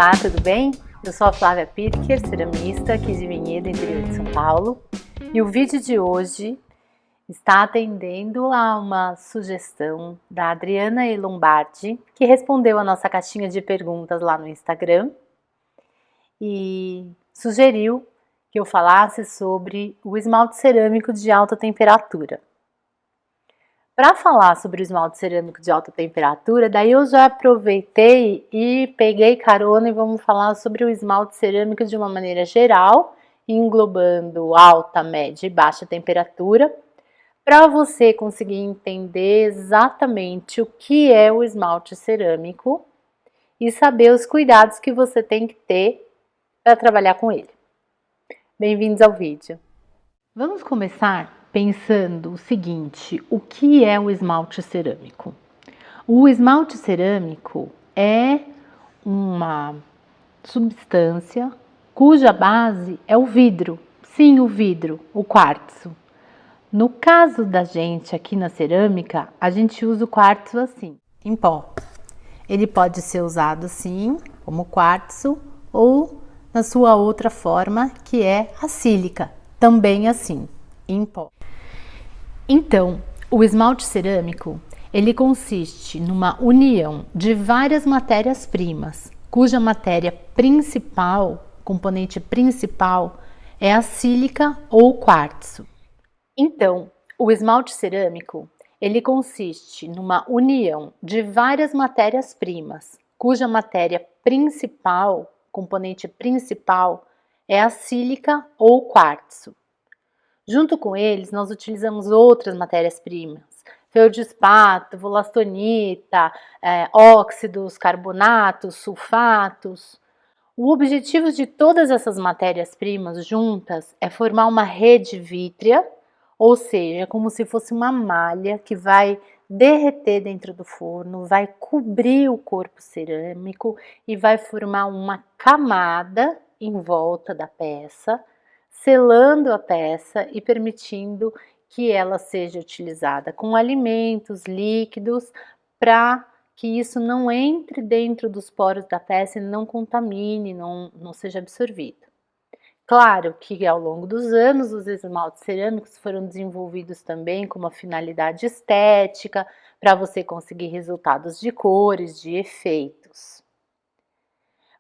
Olá, tudo bem? Eu sou a Flávia Pirker, ceramista aqui de Vinhedo, interior de São Paulo. E o vídeo de hoje está atendendo a uma sugestão da Adriana E. Lombardi, que respondeu a nossa caixinha de perguntas lá no Instagram e sugeriu que eu falasse sobre o esmalte cerâmico de alta temperatura. Para falar sobre o esmalte cerâmico de alta temperatura, daí eu já aproveitei e peguei carona e vamos falar sobre o esmalte cerâmico de uma maneira geral, englobando alta, média e baixa temperatura, para você conseguir entender exatamente o que é o esmalte cerâmico e saber os cuidados que você tem que ter para trabalhar com ele. Bem-vindos ao vídeo. Vamos começar pensando o seguinte: o que é o esmalte cerâmico? O esmalte cerâmico é uma substância cuja base é o vidro. Sim, o vidro, o quartzo. No caso da gente aqui na cerâmica, a gente usa o quartzo assim, em pó. Ele pode ser usado assim, como quartzo, ou na sua outra forma, que é a sílica, também assim, em pó. Então, o esmalte cerâmico, ele consiste numa união de várias matérias-primas, cuja matéria principal, componente principal, é a sílica ou quartzo. Então, o esmalte cerâmico, ele consiste numa união de várias matérias-primas, cuja matéria principal, componente principal, é a sílica ou quartzo. Junto com eles, nós utilizamos outras matérias-primas, feldespato, volastonita, óxidos, carbonatos, sulfatos. O objetivo de todas essas matérias-primas juntas é formar uma rede vítrea, ou seja, como se fosse uma malha que vai derreter dentro do forno, vai cobrir o corpo cerâmico e vai formar uma camada em volta da peça, selando a peça e permitindo que ela seja utilizada com alimentos, líquidos, para que isso não entre dentro dos poros da peça e não contamine, não seja absorvido. Claro que ao longo dos anos os esmaltes cerâmicos foram desenvolvidos também com uma finalidade estética, para você conseguir resultados de cores, de efeitos.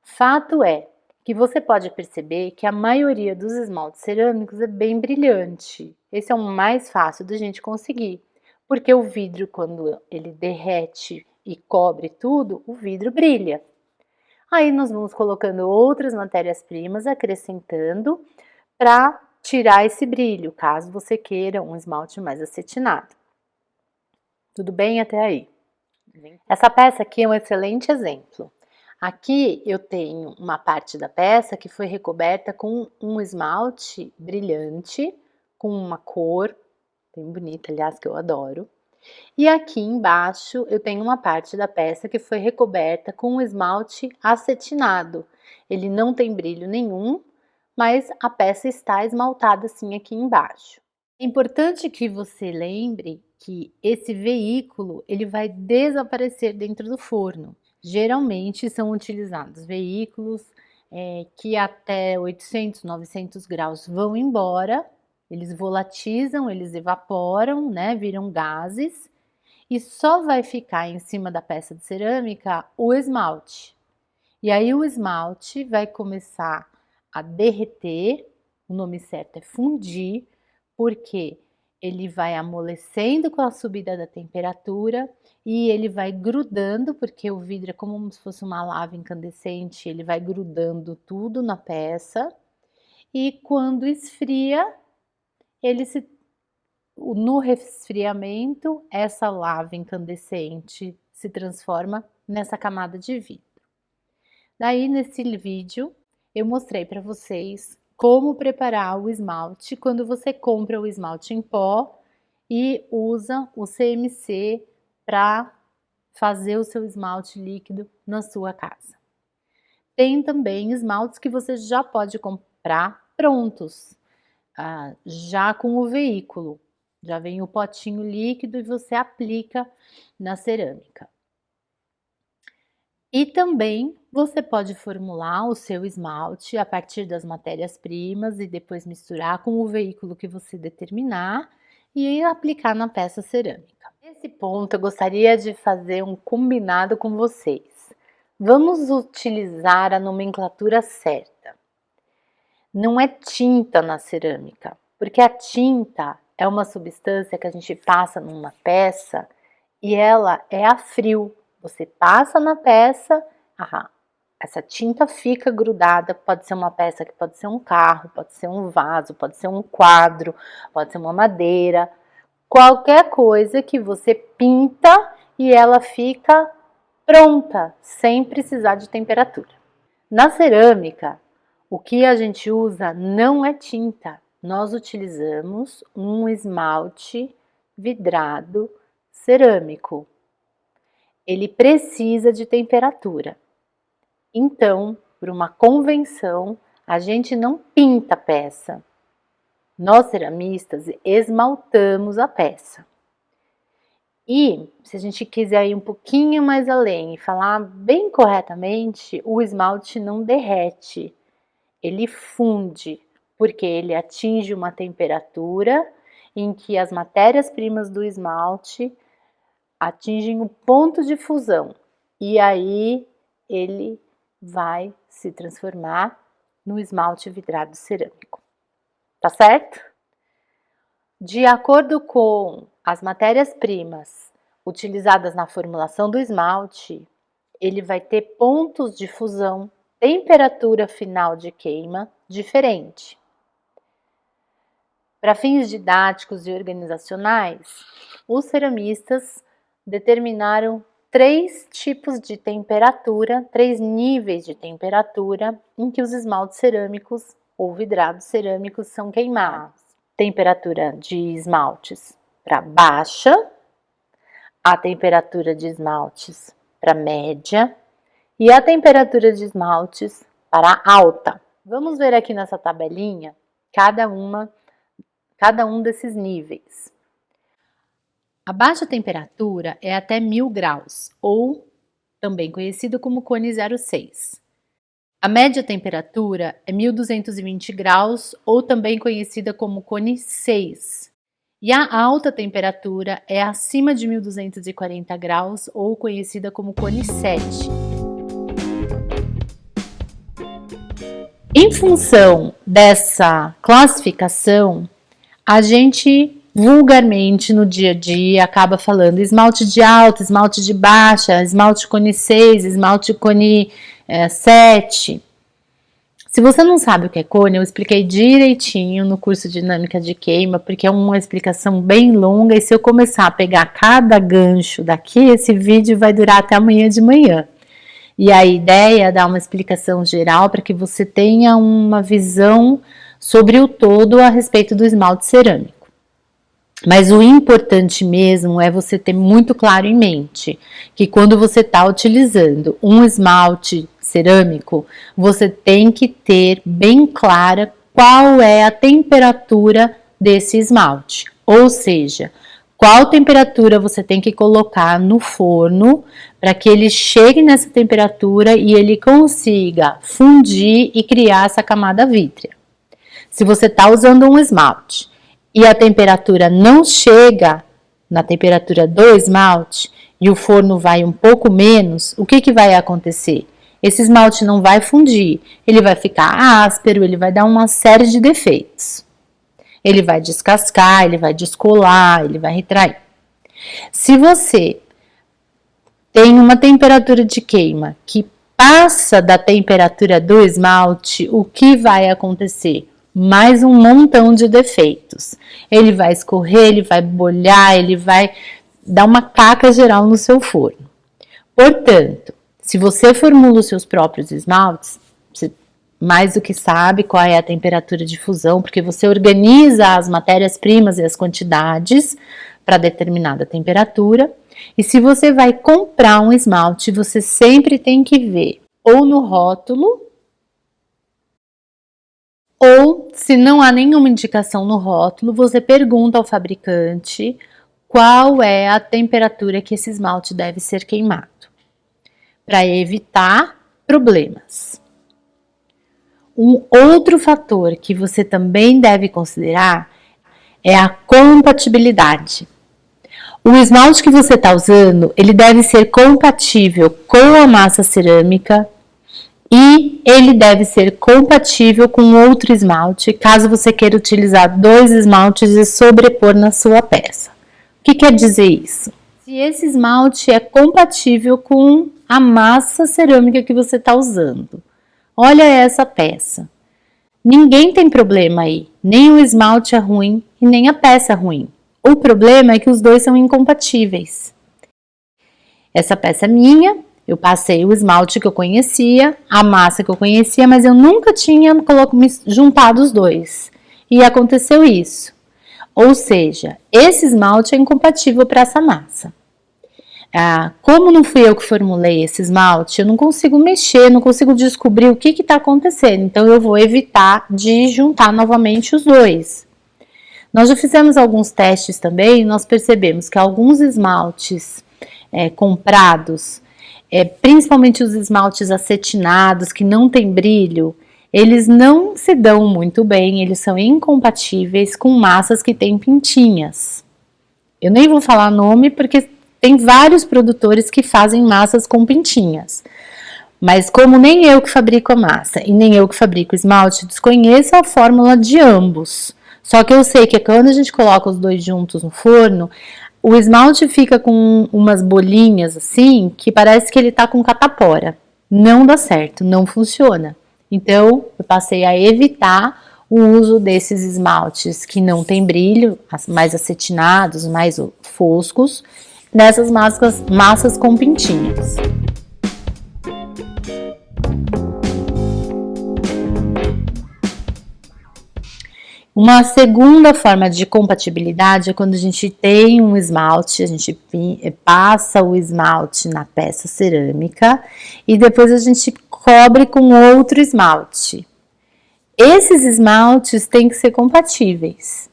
Fato é que você pode perceber que a maioria dos esmaltes cerâmicos é bem brilhante. Esse é o mais fácil da gente conseguir, porque o vidro, quando ele derrete e cobre tudo, o vidro brilha. Aí nós vamos colocando outras matérias-primas, acrescentando para tirar esse brilho, caso você queira um esmalte mais acetinado. Tudo bem até aí? Essa peça aqui é um excelente exemplo. Aqui eu tenho uma parte da peça que foi recoberta com um esmalte brilhante, com uma cor bem bonita, aliás, que eu adoro. E aqui embaixo eu tenho uma parte da peça que foi recoberta com um esmalte acetinado. Ele não tem brilho nenhum, mas a peça está esmaltada assim aqui embaixo. É importante que você lembre que esse veículo ele vai desaparecer dentro do forno. Geralmente são utilizados veículos que até 800, 900 graus vão embora, eles volatizam, eles evaporam, né, viram gases, e só vai ficar em cima da peça de cerâmica o esmalte. E aí o esmalte vai começar a derreter, o nome certo é fundir, porque ele vai amolecendo com a subida da temperatura e ele vai grudando, porque o vidro é como se fosse uma lava incandescente, ele vai grudando tudo na peça. E quando esfria, no resfriamento, essa lava incandescente se transforma nessa camada de vidro. Daí, nesse vídeo, eu mostrei para vocês como preparar o esmalte quando você compra o esmalte em pó e usa o CMC para fazer o seu esmalte líquido na sua casa. Tem também esmaltes que você já pode comprar prontos, já com o veículo. Já vem o potinho líquido e você aplica na cerâmica. E também você pode formular o seu esmalte a partir das matérias-primas e depois misturar com o veículo que você determinar e aplicar na peça cerâmica. Nesse ponto, eu gostaria de fazer um combinado com vocês. Vamos utilizar a nomenclatura certa. Não é tinta na cerâmica, porque a tinta é uma substância que a gente passa numa peça e ela é a frio. Você passa na peça, essa tinta fica grudada, pode ser uma peça que pode ser um carro, pode ser um vaso, pode ser um quadro, pode ser uma madeira, qualquer coisa que você pinta e ela fica pronta, sem precisar de temperatura. Na cerâmica, o que a gente usa não é tinta, nós utilizamos um esmalte vidrado cerâmico. Ele precisa de temperatura. Então, por uma convenção, a gente não pinta a peça. Nós ceramistas esmaltamos a peça. E se a gente quiser ir um pouquinho mais além e falar bem corretamente, o esmalte não derrete, ele funde, porque ele atinge uma temperatura em que as matérias-primas do esmalte atingem o ponto de fusão e aí ele vai se transformar no esmalte vidrado cerâmico. Tá certo? De acordo com as matérias-primas utilizadas na formulação do esmalte, ele vai ter pontos de fusão, temperatura final de queima diferente. Para fins didáticos e organizacionais, os ceramistas determinaram 3 tipos de temperatura, 3 níveis de temperatura em que os esmaltes cerâmicos ou vidrados cerâmicos são queimados. Temperatura de esmaltes para baixa, a temperatura de esmaltes para média e a temperatura de esmaltes para alta. Vamos ver aqui nessa tabelinha cada um desses níveis. A baixa temperatura é até 1000 graus, ou também conhecido como cone 06. A média temperatura é 1220 graus, ou também conhecida como cone 6. E a alta temperatura é acima de 1240 graus, ou conhecida como cone 7. Em função dessa classificação, a gente vulgarmente no dia a dia acaba falando esmalte de alta, esmalte de baixa, esmalte cone 6, esmalte cone 7. Se você não sabe o que é cone, eu expliquei direitinho no curso de dinâmica de queima, porque é uma explicação bem longa e se eu começar a pegar cada gancho daqui, esse vídeo vai durar até amanhã de manhã. E a ideia é dar uma explicação geral para que você tenha uma visão sobre o todo a respeito do esmalte cerâmico. Mas o importante mesmo é você ter muito claro em mente que quando você está utilizando um esmalte cerâmico, você tem que ter bem clara qual é a temperatura desse esmalte. Ou seja, qual temperatura você tem que colocar no forno para que ele chegue nessa temperatura e ele consiga fundir e criar essa camada vítrea. Se você está usando um esmalte e a temperatura não chega na temperatura do esmalte e o forno vai um pouco menos, o que vai acontecer? Esse esmalte não vai fundir, ele vai ficar áspero, ele vai dar uma série de defeitos. Ele vai descascar, ele vai descolar, ele vai retrair. Se você tem uma temperatura de queima que passa da temperatura do esmalte, o que vai acontecer? Mais um montão de defeitos. Ele vai escorrer, ele vai bolhar, ele vai dar uma caca geral no seu forno. Portanto, se você formula os seus próprios esmaltes, você mais do que sabe qual é a temperatura de fusão, porque você organiza as matérias-primas e as quantidades para determinada temperatura. E se você vai comprar um esmalte, você sempre tem que ver ou no rótulo, ou, se não há nenhuma indicação no rótulo, você pergunta ao fabricante qual é a temperatura que esse esmalte deve ser queimado. para evitar problemas. Um outro fator que você também deve considerar é a compatibilidade. O esmalte que você está usando, ele deve ser compatível com a massa cerâmica e ele deve ser compatível com outro esmalte, caso você queira utilizar 2 esmaltes e sobrepor na sua peça. O que quer dizer isso? Se esse esmalte é compatível com a massa cerâmica que você está usando. Olha essa peça. Ninguém tem problema aí, nem o esmalte é ruim e nem a peça é ruim. O problema é que os dois são incompatíveis. Essa peça é minha, eu passei o esmalte que eu conhecia, a massa que eu conhecia, mas eu nunca tinha juntado os dois. E aconteceu isso. Ou seja, esse esmalte é incompatível para essa massa. Como não fui eu que formulei esse esmalte, eu não consigo mexer, não consigo descobrir o que está acontecendo. Então, eu vou evitar de juntar novamente os dois. Nós já fizemos alguns testes também e nós percebemos que alguns esmaltes comprados, principalmente os esmaltes acetinados, que não tem brilho, eles não se dão muito bem, eles são incompatíveis com massas que têm pintinhas. Eu nem vou falar nome porque tem vários produtores que fazem massas com pintinhas. Mas como nem eu que fabrico a massa e nem eu que fabrico o esmalte, desconheço a fórmula de ambos. Só que eu sei que quando a gente coloca os dois juntos no forno, o esmalte fica com umas bolinhas assim, que parece que ele tá com catapora. Não dá certo, não funciona. Então, eu passei a evitar o uso desses esmaltes que não tem brilho, mais acetinados, mais foscos, nessas massas com pintinhas. Uma segunda forma de compatibilidade é quando a gente tem um esmalte, a gente passa o esmalte na peça cerâmica e depois a gente cobre com outro esmalte. Esses esmaltes têm que ser compatíveis,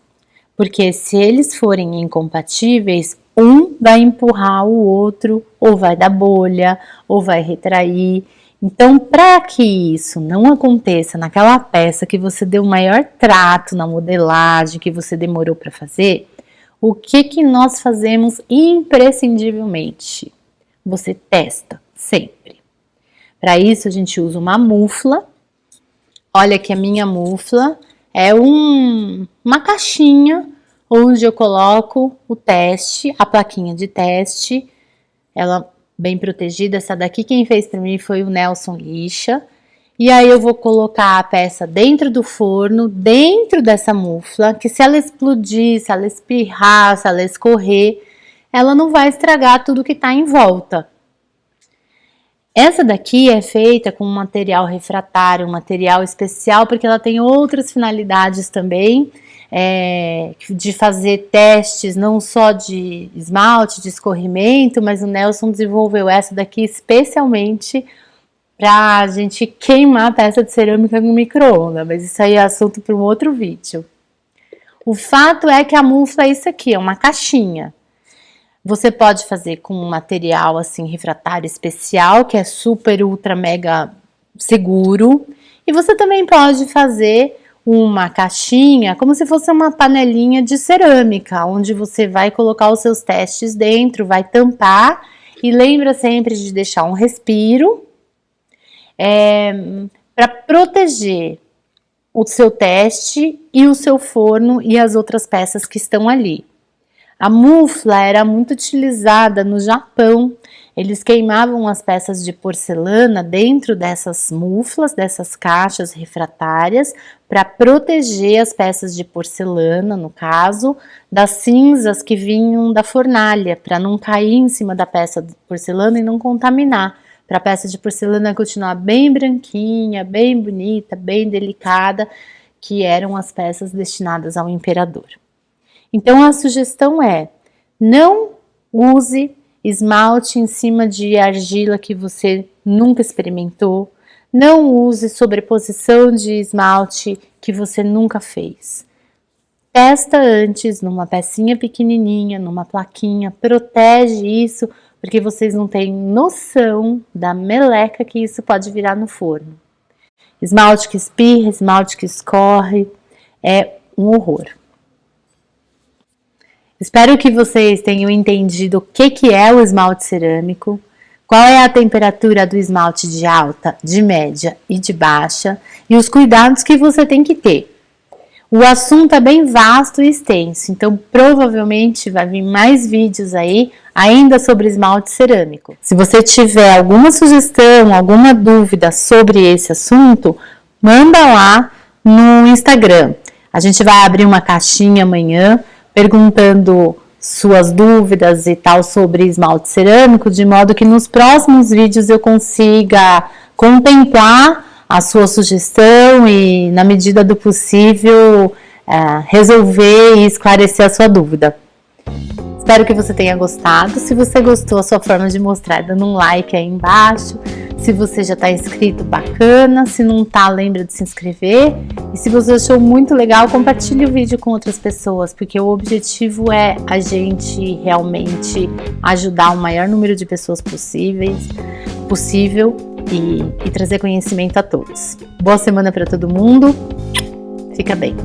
porque se eles forem incompatíveis, um vai empurrar o outro, ou vai dar bolha, ou vai retrair. Então, para que isso não aconteça naquela peça que você deu o maior trato na modelagem, que você demorou para fazer, o que nós fazemos imprescindivelmente? Você testa sempre. Para isso, a gente usa uma mufla. Olha que a minha mufla é uma caixinha onde eu coloco o teste, a plaquinha de teste, ela bem protegida. Essa daqui quem fez para mim foi o Nelson Lixa. E aí eu vou colocar a peça dentro do forno, dentro dessa mufla, que se ela explodir, se ela espirrar, se ela escorrer, ela não vai estragar tudo que está em volta. Essa daqui é feita com material refratário, um material especial, porque ela tem outras finalidades também, de fazer testes não só de esmalte, de escorrimento, mas o Nelson desenvolveu essa daqui especialmente para a gente queimar a peça de cerâmica no micro-ondas, mas isso aí é assunto para um outro vídeo. O fato é que a mufla é isso aqui, é uma caixinha. Você pode fazer com um material assim refratário especial, que é super, ultra, mega seguro. E você também pode fazer uma caixinha, como se fosse uma panelinha de cerâmica, onde você vai colocar os seus testes dentro, vai tampar. E lembra sempre de deixar um respiro para proteger o seu teste e o seu forno e as outras peças que estão ali. A mufla era muito utilizada no Japão. Eles queimavam as peças de porcelana dentro dessas muflas, dessas caixas refratárias, para proteger as peças de porcelana, no caso, das cinzas que vinham da fornalha, para não cair em cima da peça de porcelana e não contaminar, para a peça de porcelana continuar bem branquinha, bem bonita, bem delicada, que eram as peças destinadas ao imperador. Então, a sugestão é, não use esmalte em cima de argila que você nunca experimentou, não use sobreposição de esmalte que você nunca fez. Testa antes numa pecinha pequenininha, numa plaquinha, protege isso porque vocês não têm noção da meleca que isso pode virar no forno. Esmalte que espirra, esmalte que escorre, é um horror. Espero que vocês tenham entendido o que é o esmalte cerâmico, qual é a temperatura do esmalte de alta, de média e de baixa e os cuidados que você tem que ter. O assunto é bem vasto e extenso, então provavelmente vai vir mais vídeos aí ainda sobre esmalte cerâmico. Se você tiver alguma sugestão, alguma dúvida sobre esse assunto, manda lá no Instagram. A gente vai abrir uma caixinha amanhã perguntando suas dúvidas e tal sobre esmalte cerâmico, de modo que nos próximos vídeos eu consiga contemplar a sua sugestão e, na medida do possível, resolver e esclarecer a sua dúvida. Espero que você tenha gostado. Se você gostou, a sua forma de mostrar é dando um like aí embaixo. Se você já está inscrito, bacana. Se não está, lembra de se inscrever. E se você achou muito legal, compartilhe o vídeo com outras pessoas, porque o objetivo é a gente realmente ajudar o maior número de pessoas possível e trazer conhecimento a todos. Boa semana para todo mundo. Fica bem.